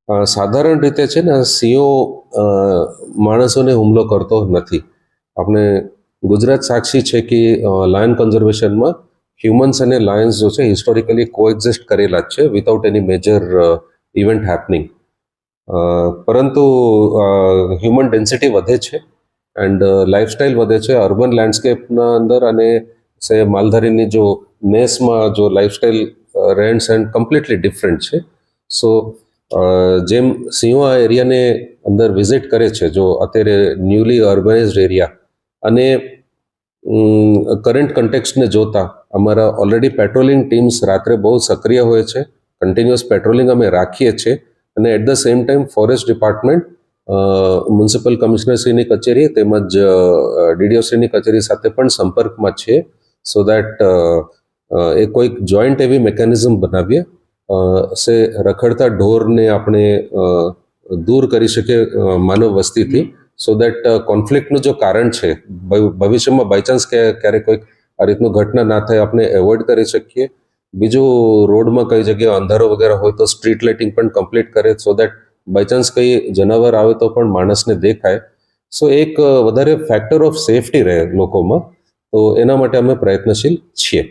સાધારણ રીતે છે ને સિંહો માણસોને હુમલો કરતો નથી. આપણે ગુજરાત સાક્ષી છે કે લાયન કન્ઝર્વેશનમાં હ્યુમન્સ અને લાયન્સ જો છે હિસ્ટોરિકલી કોએક્ઝિસ્ટ કરેલા જ છે વિધાઉટ એની મેજર ઇવેન્ટ હેપનિંગ. પરંતુ હ્યુમન ડેન્સિટી વધે છે એન્ડ લાઇફસ્ટાઇલ વધે છે અર્બન લેન્ડસ્કેપના અંદર, અને સે માલધારીની જો નેસમાં જો લાઇફસ્ટાઇલ રહેણ સહેણ કમ્પ્લીટલી ડિફરન્ટ છે. સો જેમ સિંહો આ એરિયાને અંદર વિઝિટ કરે છે, જો અત્યારે ન્યૂલી અર્બનાઇઝડ એરિયા, અને કરંટ કન્ટેક્સ્ટને જોતા અમારા ઓલરેડી પેટ્રોલિંગ ટીમ્સ રાત્રે બહુ સક્રિય હોય છે, કન્ટિન્યુઅસ પેટ્રોલિંગ અમે રાખીએ છીએ, અને at the same time forest department municipal કમિશનરશ્રીની કચેરી તેમજ ડીડીઓશ્રીની કચેરી સાથે પણ સંપર્કમાં છે, સો દેટ એ કોઈક જોઈન્ટ એવી મિકેનિઝમ બનાવીએ સે રખડતા ઢોરને આપણે દૂર કરી શકીએ માનવ વસ્તીથી, સો દેટ કોન્ફ્લિક્ટનું જો કારણ છે ભવિષ્યમાં બાયચાન્સ ક્યારેક કોઈક આ રીતનું ઘટના ના થાય આપણે એવોઇડ કરી શકીએ. બીજું, રોડમાં કઈ જગ્યાએ અંધારો વગેરે હોય તો સ્ટ્રીટ લાઇટિંગ પણ કમ્પ્લીટ કરે, સો દેટ બાયચાન્સ કઈ જનાવર આવે તો પણ માણસને દેખાય. સો એક વધારે ફેક્ટર ઓફ સેફટી રહે લોકોમાં, તો એના માટે અમે પ્રયત્નશીલ છીએ.